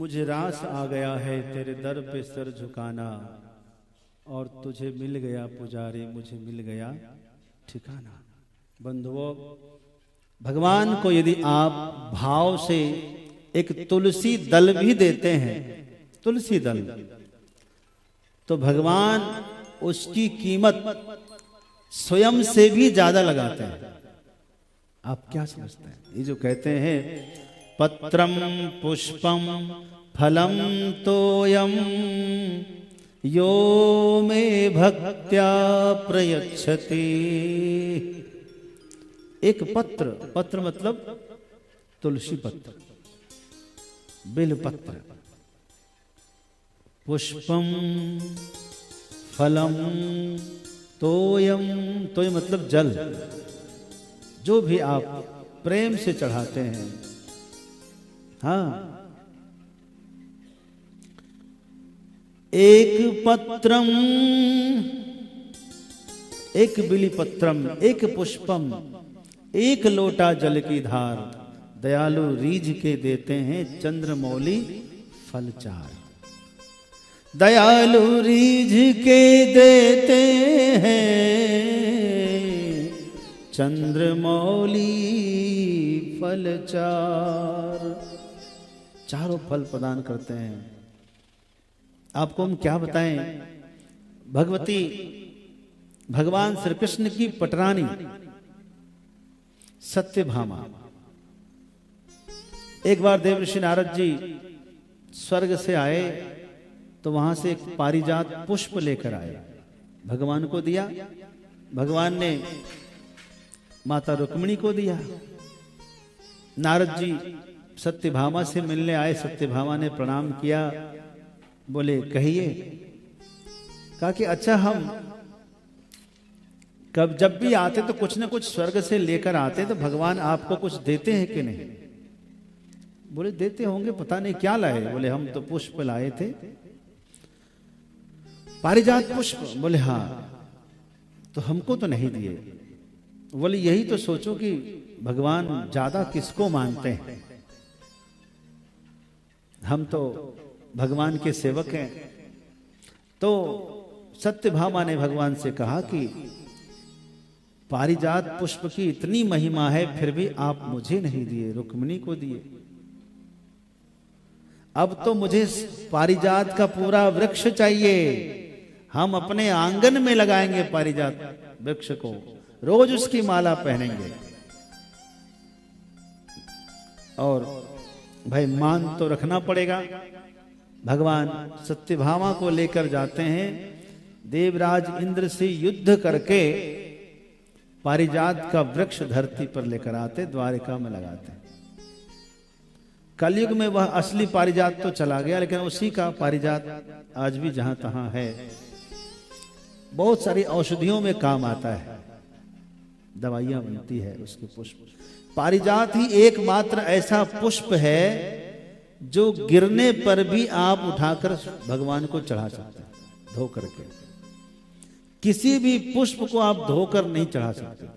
मुझे रास आ गया है तेरे दर पे सर झुकाना, और तुझे मिल गया पुजारी, मुझे मिल गया ठिकाना। बंधुओं, भगवान को यदि आप भाव से एक तुलसी दल भी देते हैं, तुलसी दल, तो भगवान उसकी कीमत स्वयं से भी ज्यादा लगाते हैं। आप क्या समझते हैं? ये जो कहते हैं पत्रम पुष्पम फलम तोयम यो मे भक्त्या प्रयच्छति। एक पत्र, पत्र मतलब तुलसी पत्र, बेल पत्र, पुष्पम फलम तोयम, तोय मतलब जल, जो भी आप प्रेम से चढ़ाते हैं। हाँ, एक पत्रम, एक बिली पत्रम, एक पुष्पम, एक लोटा जल की धार, दयालु रीझ के देते हैं चंद्रमौली फल चार। दयालु रीझ के देते हैं चंद्रमौली फल चार। चारों फल प्रदान करते हैं। आपको हम क्या बताएं, भगवती भगवान श्री कृष्ण की पटरानी सत्यभामा, एक बार देवर्षि नारद जी स्वर्ग से आए तो वहां से एक पारिजात पुष्प लेकर आए, भगवान को दिया। भगवान ने माता रुक्मिणी को दिया। नारद जी सत्यभामा से मिलने आए, सत्यभामा ने प्रणाम किया, बोले कहिए। कहा कि अच्छा, हम कब जब भी आते तो कुछ न कुछ स्वर्ग से लेकर आते, तो भगवान आपको कुछ देते हैं कि नहीं? बोले देते होंगे, पता नहीं क्या लाए। बोले हम तो पुष्प लाए थे, पारिजात पुष्प। बोले हाँ, तो हमको तो नहीं दिए। बोले यही तो सोचो कि भगवान ज्यादा किसको मानते हैं। हम तो भगवान के सेवक हैं। तो सत्यभामा ने भगवान से कहा कि पारिजात पुष्प की इतनी महिमा है, फिर भी आप मुझे नहीं दिए, रुक्मिणी को दिए। अब तो मुझे पारिजात का पूरा वृक्ष चाहिए। हम अपने आंगन में लगाएंगे पारिजात वृक्ष को, रोज उसकी माला पहनेंगे। और भाई मान तो रखना पड़ेगा। भगवान सत्यभामा को लेकर जाते हैं, देवराज इंद्र से युद्ध करके पारिजात का वृक्ष धरती पर लेकर आते, द्वारिका में लगाते। कलयुग में वह असली पारिजात तो चला गया, लेकिन उसी का पारिजात आज भी जहां तहां है। बहुत सारी औषधियों में काम आता है, दवाइयां बनती है उसके पुष्प। पारिजात ही एकमात्र ऐसा पुष्प है जो गिरने पर भी आप उठाकर भगवान को चढ़ा सकते हैं, धो करके। किसी भी पुष्प को आप धोकर नहीं चढ़ा सकते।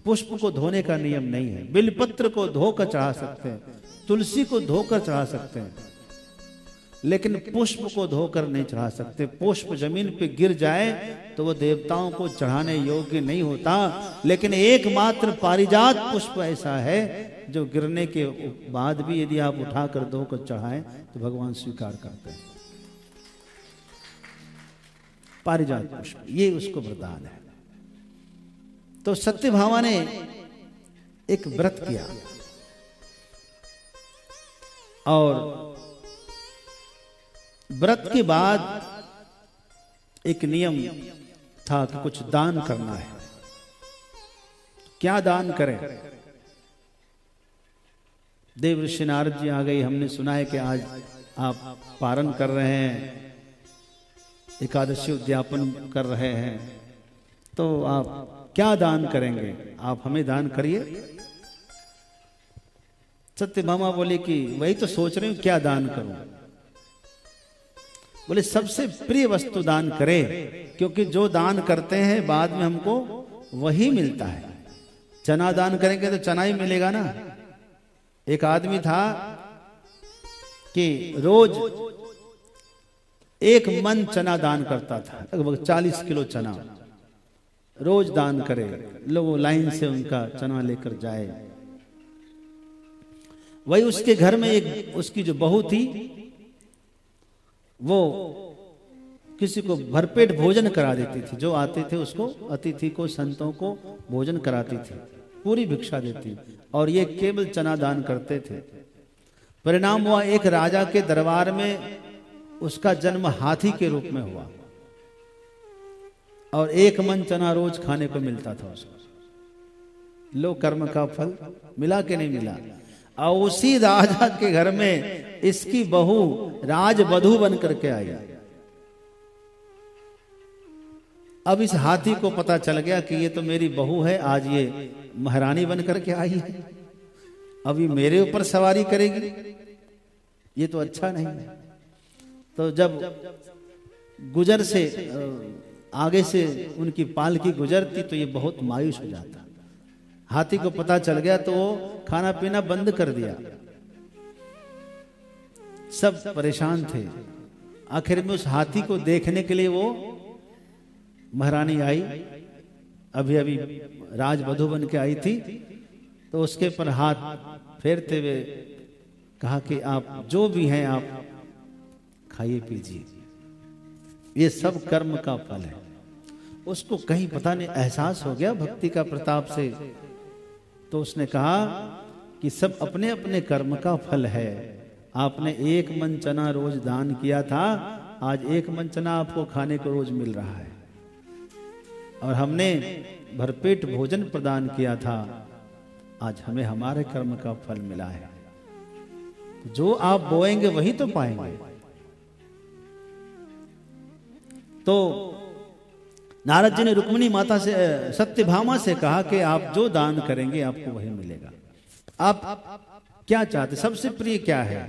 पुष्प को धोने का नियम नहीं है। बिलपत्र को धोकर चढ़ा सकते हैं, तुलसी को धोकर चढ़ा सकते हैं, लेकिन पुष्प को धोकर नहीं चढ़ा सकते। पुष्प जमीन पे गिर जाए तो वो देवताओं को चढ़ाने योग्य नहीं होता, लेकिन एकमात्र पारिजात पुष्प ऐसा है जो गिरने के बाद भी यदि आप उठाकर धोकर चढ़ाएं तो भगवान स्वीकार करते हैं। पारिजात पुष्प, ये उसको वरदान है। तो सत्यभामा ने एक व्रत किया और व्रत के बाद एक नियम था कि कुछ दान करना है। क्या दान करें? देवर्षि नारद जी आ गई। हमने सुना है कि आज आप पारण कर रहे हैं, एकादशी उद्यापन कर रहे हैं, तो आप क्या दान करेंगे? आप हमें दान करिए। सत्यभामा बोली कि वही तो सोच रही हूं, क्या दान करूं। बोले सबसे प्रिय वस्तु दान करें, क्योंकि जो दान करते हैं बाद में हमको वही मिलता है। चना दान करेंगे तो चना ही मिलेगा ना, एक आदमी था कि रोज 1 मन चना दान करता था, लगभग 40 किलो चना रोज दान करे, लोग लाइन से उनका चना लेकर जाए। वही उसके घर में एक उसकी जो बहू थी, वो किसी को भरपेट भोजन करा देती थी, जो आते थे उसको, अतिथि को, संतों को भोजन कराती थी, पूरी भिक्षा देती, और ये केवल चना दान करते थे। परिणाम हुआ एक राजा के दरबार में उसका जन्म हाथी के रूप में हुआ, और 1 मन चना रोज खाने को मिलता था उसको। लो कर्म का फल मिला कि नहीं मिला। और उसी राजा के घर में इसकी बहू राजवधू बन करके आई। अब इस हाथी को पता चल गया कि ये तो मेरी बहू है, आज ये महारानी बन करके आई है, अब ये मेरे ऊपर सवारी करेगी, ये तो अच्छा नहीं है। तो जब गुजर से आगे से उनकी पालकी गुजरती तो ये बहुत मायूस हो जाता। हाथी को पता चल गया तो वो खाना पीना बंद कर दिया। सब परेशान थे। आखिर में उस हाथी को देखने के लिए वो महारानी आई, अभी अभी राजवधू बन के आई थी, तो उसके पर हाथ फेरते हुए कहा कि आप जो भी हैं आप खाइए पीजिए, ये सब कर्म का फल है। उसको कहीं पता नहीं एहसास हो गया भक्ति का प्रताप से, तो उसने कहा कि सब अपने अपने कर्म का फल है। आपने 1 मन चना रोज दान किया था, आज 1 मन चना आपको खाने को रोज मिल रहा है, और हमने भरपेट भोजन प्रदान किया था, आज हमें हमारे कर्म का फल मिला है। जो आप बोएंगे वही तो पाएंगे। तो नारद जी ने रुक्मिणी माता से, सत्यभामा से कहा कि आप जो दान करेंगे आपको वही मिलेगा। आप क्या चाहते, सबसे प्रिय क्या है?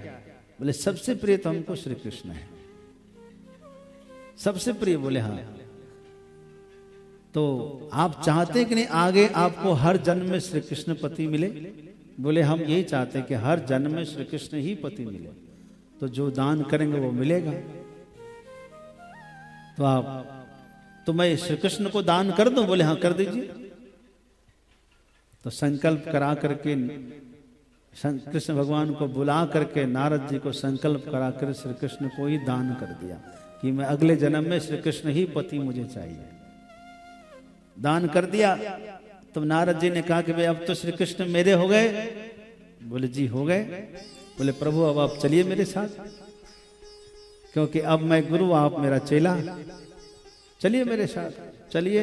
बोले सबसे प्रिय तो हमको श्री कृष्ण है। सबसे प्रिय? बोले हाँ। तो आप चाहते कि नहीं आगे आपको हर जन्म में श्री कृष्ण पति मिले? बोले हम यही चाहते हैं कि हर जन्म में श्री कृष्ण ही पति मिले, तो जो दान करेंगे वो मिलेगा। तो मैं श्री कृष्ण को दान कर दूं? बोले हाँ कर दीजिए। तो संकल्प करा करके कृष्ण भगवान को बुला करके नारद जी को संकल्प करा कर श्री कृष्ण को ही दान कर दिया कि मैं अगले जन्म में श्री कृष्ण ही पति मुझे चाहिए। दान कर दिया। तो नारद जी ने कहा कि भाई अब तो श्री कृष्ण मेरे हो गए। बोले जी हो गए। बोले प्रभु अब आप चलिए मेरे साथ, क्योंकि अब मैं गुरु आप मेरा चेला, चलिए मेरे साथ, चलिए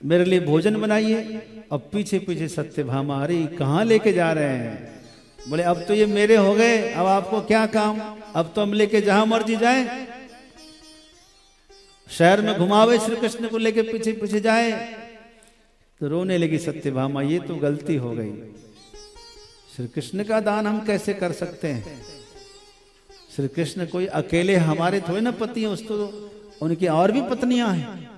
मेरे लिए भोजन बनाइए। अब पीछे पीछे सत्यभामा, अरे कहाँ लेके जा रहे हैं? बोले अब तो ये मेरे हो गए, अब आपको क्या काम? अब तो हम लेके जहां मर्जी जाए, शहर में घुमावे श्री कृष्ण को लेके पीछे पीछे जाए। तो रोने लगी सत्यभामा, ये तो गलती हो गई, श्री कृष्ण का दान हम कैसे कर सकते हैं? श्री कृष्ण कोई अकेले हमारे थोड़े ना पति हैं, उस तो उनकी और भी पत्नियां हैं।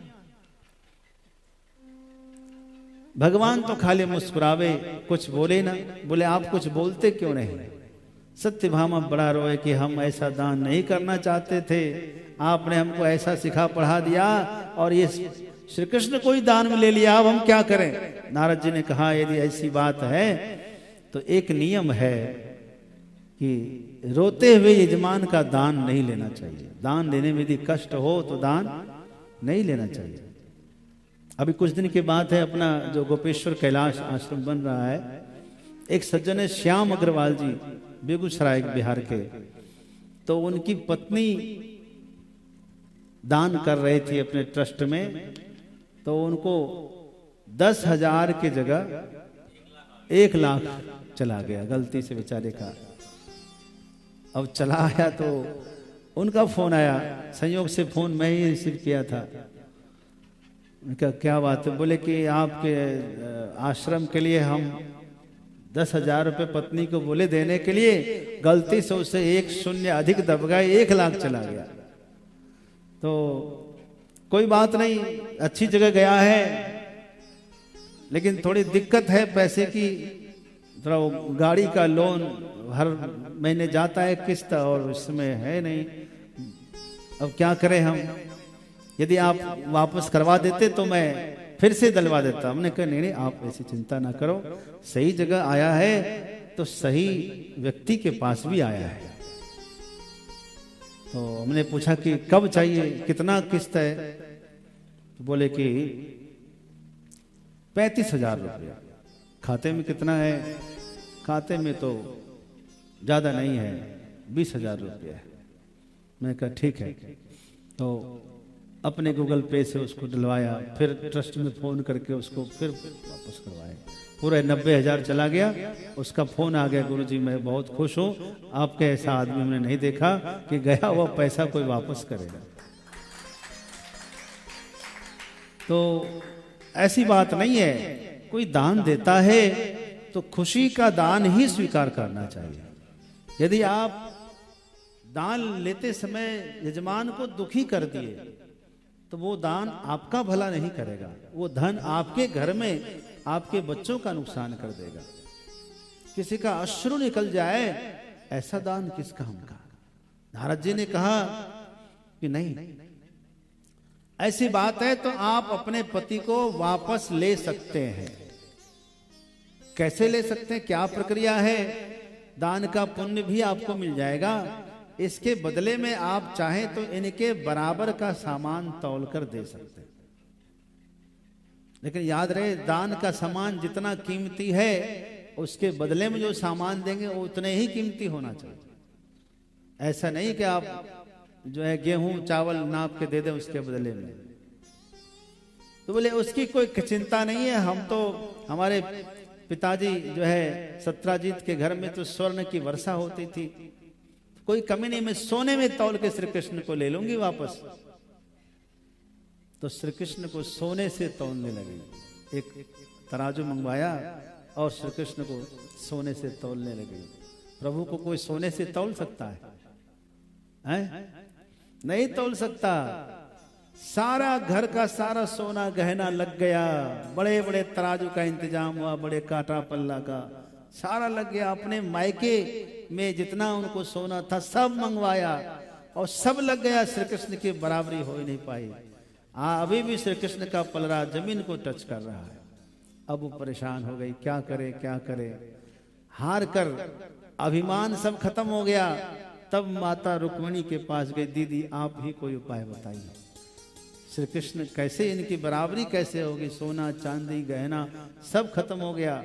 भगवान तो खाली मुस्कुरावे, कुछ बोले ना। बोले आप कुछ बोलते क्यों नहीं? सत्यभामा बड़ा रोए कि हम ऐसा दान नहीं करना चाहते थे, आपने हमको ऐसा सिखा पढ़ा दिया और ये श्री कृष्ण को ही दान में ले लिया, अब हम क्या करें? नारद जी ने कहा यदि ऐसी बात है तो एक नियम है कि रोते हुए यजमान का दान नहीं लेना चाहिए। दान लेने में यदि कष्ट हो तो दान नहीं लेना चाहिए। अभी कुछ दिन के बाद है, अपना जो गोपेश्वर कैलाश आश्रम बन रहा है, एक सज्जन है श्याम अग्रवाल जी, बेगूसराय बिहार के, तो उनकी पत्नी दान कर रही थी अपने ट्रस्ट में, तो उनको 10,000 की जगह 1 लाख चला गया गलती से बेचारे का। अब चला आया तो उनका फोन आया, संयोग से फोन मैं ही रिसीव किया था। उनका क्या बात है? बोले कि आपके आश्रम के लिए हम 10,000 रुपये पत्नी को बोले देने के लिए, गलती से उसे 1 शून्य अधिक दब गए, 1 लाख चला गया। तो कोई बात नहीं, अच्छी जगह गया है, लेकिन थोड़ी दिक्कत है पैसे की, थोड़ा वो गाड़ी का लोन हर महीने जाता है किस्त, और इसमें है नहीं। अब क्या करें हम, यदि आप वापस करवा देते तो मैं फिर से दिलवा देता। हमने कहा नहीं नहीं, आप ऐसी चिंता ना करो, सही जगह आया है तो सही व्यक्ति के पास भी आया है। तो हमने पूछा कि कब चाहिए, कितना किस्त है? तो बोले कि 35,000 रुपया। खाते में कितना है? खाते में तो ज्यादा नहीं है, 20,000 रुपया है। मैं कहा ठीक है। तो अपने गूगल पे से उसको डलवाया, फिर ट्रस्ट में फोन करके उसको फिर वापस करवाया। पूरा 90,000 चला गया। उसका फोन आ गया, गुरुजी मैं बहुत खुश हूं, आपके ऐसा आदमी हमने नहीं देखा कि गया वो पैसा कोई वापस करेगा। तो ऐसी बात नहीं है, कोई दान देता है तो खुशी का दान ही स्वीकार करना चाहिए। यदि आप दान लेते समय यजमान को दुखी कर दिए तो वो दान आपका भला नहीं करेगा, वो धन आपके घर में आपके बच्चों का नुकसान कर देगा। किसी का अश्रु निकल जाए, ऐसा दान किस काम का? नारद जी ने कहा कि नहीं, ऐसी बात है तो आप अपने पति को वापस ले सकते हैं। कैसे ले सकते हैं, क्या प्रक्रिया है? दान का पुण्य भी आपको मिल जाएगा, इसके बदले में आप चाहें तो इनके बराबर का सामान तौल कर दे सकते हैं। लेकिन याद रहे, दान का सामान जितना कीमती है उसके बदले में जो सामान देंगे वो उतने ही कीमती होना चाहिए। ऐसा नहीं कि आप जो है गेहूं चावल नाप के दे दें उसके बदले में। तो बोले उसकी कोई चिंता नहीं है, हम तो हमारे पिताजी जो है सत्राजीत के घर में तो स्वर्ण की वर्षा होती थी, कोई कमी नहीं, मैं सोने में तौल के श्री कृष्ण को ले लूंगी वापस। तो श्री कृष्ण को सोने से तौलने लगी। एक तराजू मंगवाया और श्री कृष्ण को सोने से तौलने लगी। प्रभु को कोई सोने से तौल सकता है? नहीं तौल सकता। सारा घर का सारा सोना गहना लग गया, बड़े बड़े तराजू का इंतजाम हुआ, बड़े कांटा पल्ला का सारा लग गया। अपने मायके में जितना उनको सोना था सब मंगवाया और सब लग गया, श्री कृष्ण की बराबरी हो ही नहीं पाई। अभी भी श्री कृष्ण का पलरा जमीन को टच कर रहा है। अब वो परेशान हो गई, क्या करे क्या करे। हार कर अभिमान सब खत्म हो गया। तब माता रुक्मिणी के पास गई, दीदी आप ही कोई उपाय बताइए, श्री कृष्ण कैसे इनकी बराबरी कैसे होगी? सोना चांदी गहना सब खत्म हो गया।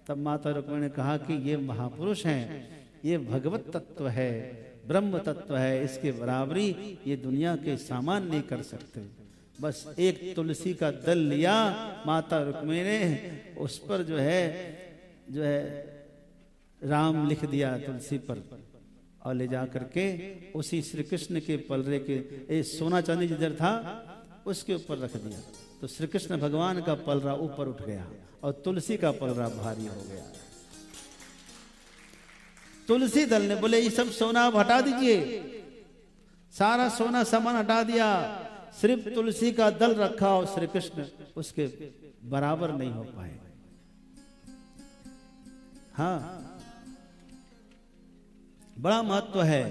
तब माता रुक्मिणी ने कहा कि ये महापुरुष हैं, ये भगवत तत्व है, ब्रह्म तत्व है, इसके बराबरी ये दुनिया के सामान नहीं कर सकते। बस एक तुलसी का दल लिया माता रुक्मिणी ने, उस पर जो है राम लिख दिया तुलसी पर, और ले जा करके उसी श्री कृष्ण के पलरे के सोना चांदी जिधर था उसके ऊपर रख दिया। तो श्री कृष्ण भगवान का पलरा ऊपर उठ गया और तुलसी का पलरा भारी हो गया। तुलसी दल ने बोले ये सब सोना आप हटा दीजिए। सारा सोना सामान हटा दिया, सिर्फ तुलसी का दल रखा और श्री कृष्ण उसके बराबर नहीं हो पाए। हाँ, बड़ा महत्व है।